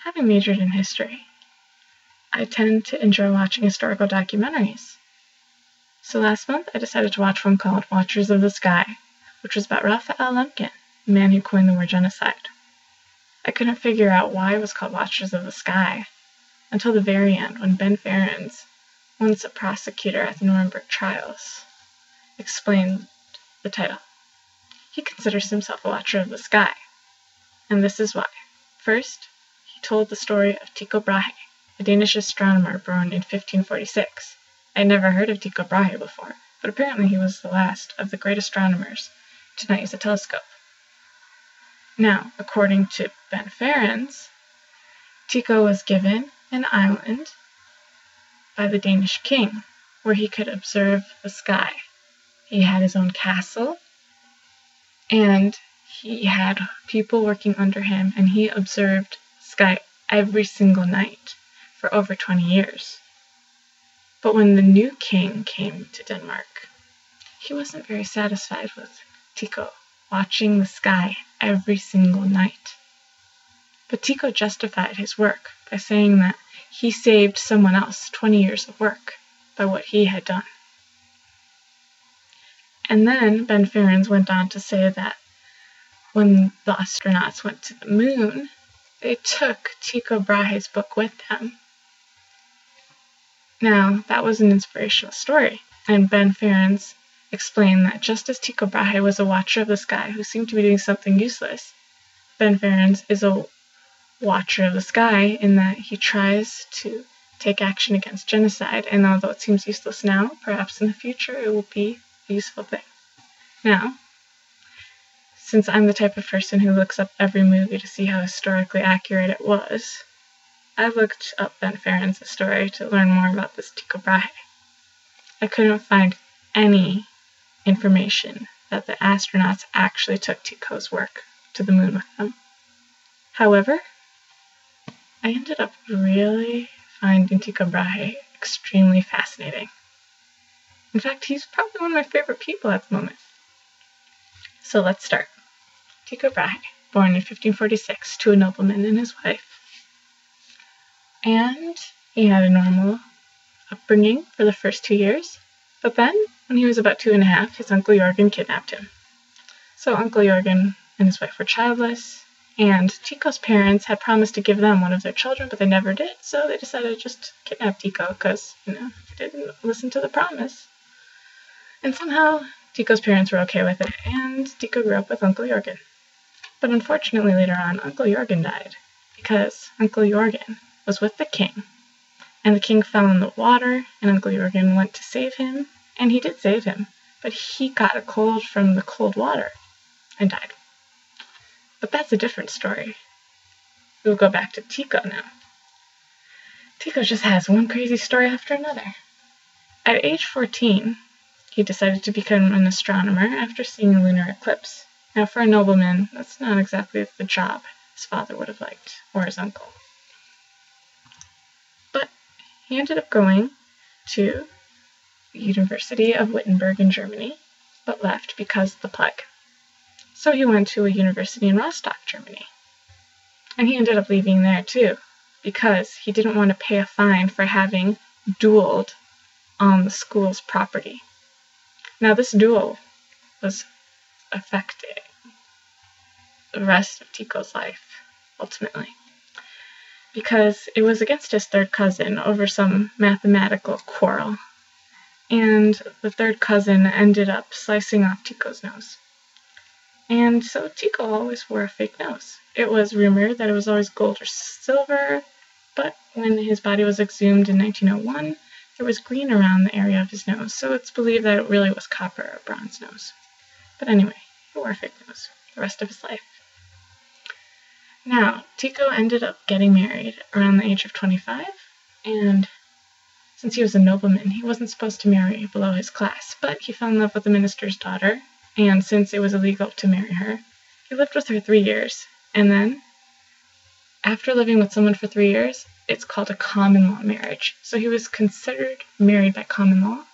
Having majored in history, I tend to enjoy watching historical documentaries. So last month, I decided to watch one called Watchers of the Sky, which was about Raphael Lemkin, the man who coined the word genocide. I couldn't figure out why it was called Watchers of the Sky until the very end, when Ben Ferens, once a prosecutor at the Nuremberg trials, explained the title. He considers himself a watcher of the sky, and this is why. First, he told the story of Tycho Brahe, a Danish astronomer born in 1546. I had never heard of Tycho Brahe before, but apparently he was the last of the great astronomers to not use a telescope. Now, according to Ben Ferens, Tycho was given an island by the Danish king where he could observe the sky. He had his own castle, and he had people working under him, and he observed the sky every single night for over 20 years. But when the new king came to Denmark, he wasn't very satisfied with Tycho watching the sky every single night. But Tycho justified his work by saying that he saved someone else 20 years of work by what he had done. And then Ben Ferens went on to say that when the astronauts went to the moon, they took Tycho Brahe's book with them. Now, that was an inspirational story, and Ben Ferens explained that just as Tycho Brahe was a watcher of the sky who seemed to be doing something useless, Ben Ferens is a watcher of the sky in that he tries to take action against genocide, and although it seems useless now, perhaps in the future it will be a useful thing. Now, since I'm the type of person who looks up every movie to see how historically accurate it was, I looked up Ben Ferens' story to learn more about this Tycho Brahe. I couldn't find any information that the astronauts actually took Tycho's work to the moon with them. However, I ended up really finding Tycho Brahe extremely fascinating. In fact, he's probably one of my favorite people at the moment. So let's start. Tycho Brahe, born in 1546 to a nobleman and his wife. And he had a normal upbringing for the first 2 years. But then, when he was about 2.5, his Uncle Jörgen kidnapped him. So Uncle Jörgen and his wife were childless, and Tycho's parents had promised to give them one of their children, but they never did, so they decided to just kidnap Tycho because, they didn't listen to the promise. And somehow, Tycho's parents were okay with it, and Tycho grew up with Uncle Jörgen. But unfortunately, later on, Uncle Jörgen died, because Uncle Jörgen was with the king, and the king fell in the water, and Uncle Jörgen went to save him, and he did save him, but he got a cold from the cold water and died. But that's a different story. We'll go back to Tycho now. Tycho just has one crazy story after another. At age 14, he decided to become an astronomer after seeing a lunar eclipse. Now, for a nobleman, that's not exactly the job his father would have liked, or his uncle. But he ended up going to the University of Wittenberg in Germany, but left because of the plague. So he went to a university in Rostock, Germany. And he ended up leaving there too, because he didn't want to pay a fine for having dueled on the school's property. Now, this duel was affecting the rest of Tycho's life, ultimately, because it was against his third cousin over some mathematical quarrel, and the third cousin ended up slicing off Tycho's nose. And so Tycho always wore a fake nose. It was rumored that it was always gold or silver, but when his body was exhumed in 1901, there was green around the area of his nose, so it's believed that it really was copper or bronze nose. But anyway, he wore a fake nose the rest of his life. Now, Tycho ended up getting married around the age of 25, and since he was a nobleman, he wasn't supposed to marry below his class, but he fell in love with the minister's daughter, and since it was illegal to marry her, he lived with her 3 years, and then, after living with someone for 3 years, it's called a common law marriage. So he was considered married by common law,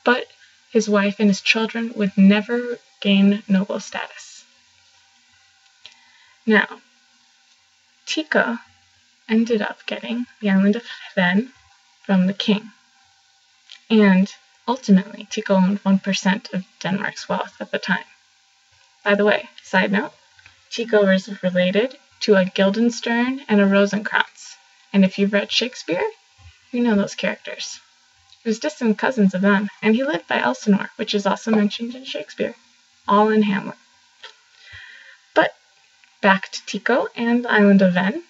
but his wife and his children would never gain noble status. Now, Tycho ended up getting the island of Hven from the king. And ultimately, Tycho owned 1% of Denmark's wealth at the time. By the way, side note, Tycho was related to a Guildenstern and a Rosencrantz. And if you've read Shakespeare, you know those characters. He was distant cousins of them, and he lived by Elsinore, which is also mentioned in Shakespeare, all in Hamlet. But back to Tycho and the island of Hven.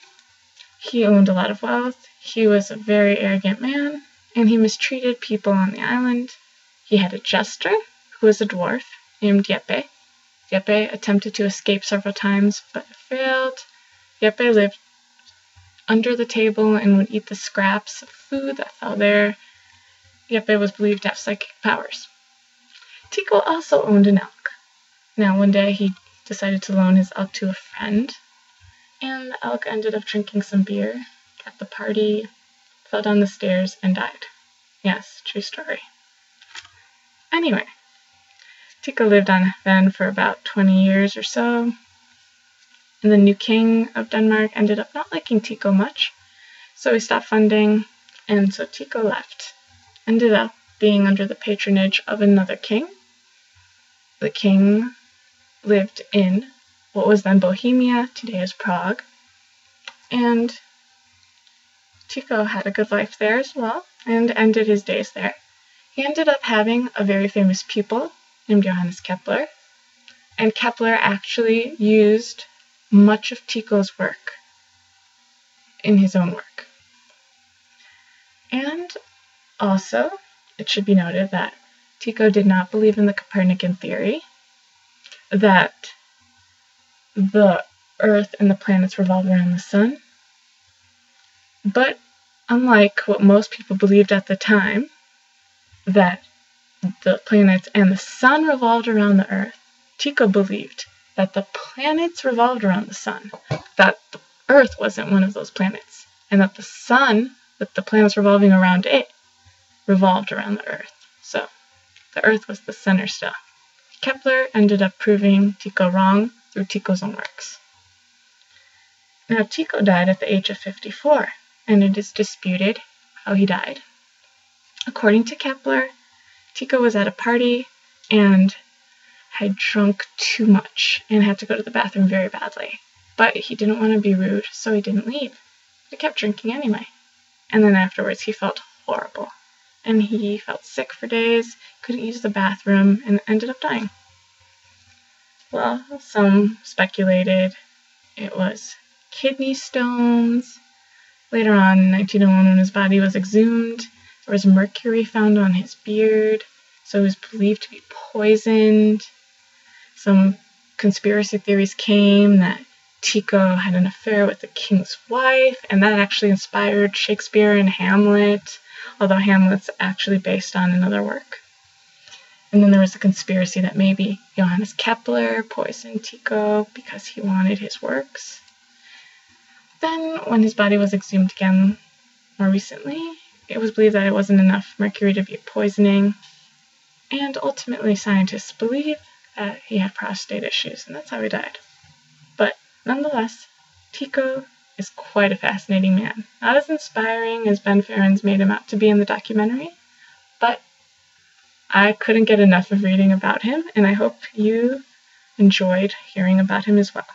He owned a lot of wealth, he was a very arrogant man, and he mistreated people on the island. He had a jester, who was a dwarf, named Jeppe. Jeppe attempted to escape several times, but failed. Jeppe lived under the table and would eat the scraps of food that fell there. Jeppe was believed to have psychic powers. Tycho also owned an elk. Now, one day he decided to loan his elk to a friend, and the elk ended up drinking some beer at the party, fell down the stairs, and died. Yes, true story. Anyway, Tycho lived on Hven for about 20 years or so, and the new king of Denmark ended up not liking Tycho much, so he stopped funding, and so Tycho left. Ended up being under the patronage of another king. The king lived in what was then Bohemia, today is Prague, and Tycho had a good life there as well, and ended his days there. He ended up having a very famous pupil named Johannes Kepler, and Kepler actually used much of Tycho's work in his own work. And also, it should be noted that Tycho did not believe in the Copernican theory, that the Earth and the planets revolve around the sun. But unlike what most people believed at the time, that the planets and the sun revolved around the Earth, Tycho believed that the planets revolved around the sun, that the Earth wasn't one of those planets, and that the sun, with the planets revolving around it, revolved around the Earth. So the Earth was the center still. Kepler ended up proving Tycho wrong through Tycho's own works. Now, Tycho died at the age of 54, and it is disputed how he died. According to Kepler, Tycho was at a party and had drunk too much and had to go to the bathroom very badly. But he didn't want to be rude, so he didn't leave. He kept drinking anyway. And then afterwards, he felt horrible. And he felt sick for days, couldn't use the bathroom, and ended up dying. Well, some speculated it was kidney stones. Later on, in 1901, when his body was exhumed, there was mercury found on his beard, so he was believed to be poisoned. Some conspiracy theories came that Tycho had an affair with the king's wife, and that actually inspired Shakespeare and Hamlet, although Hamlet's actually based on another work. And then there was a conspiracy that maybe Johannes Kepler poisoned Tycho because he wanted his works. Then, when his body was exhumed again more recently, it was believed that it wasn't enough mercury to be poisoning, and ultimately scientists believe that he had prostate issues, and that's how he died. But nonetheless, Tycho is quite a fascinating man. Not as inspiring as Ben Farren's made him out to be in the documentary, but I couldn't get enough of reading about him, and I hope you enjoyed hearing about him as well.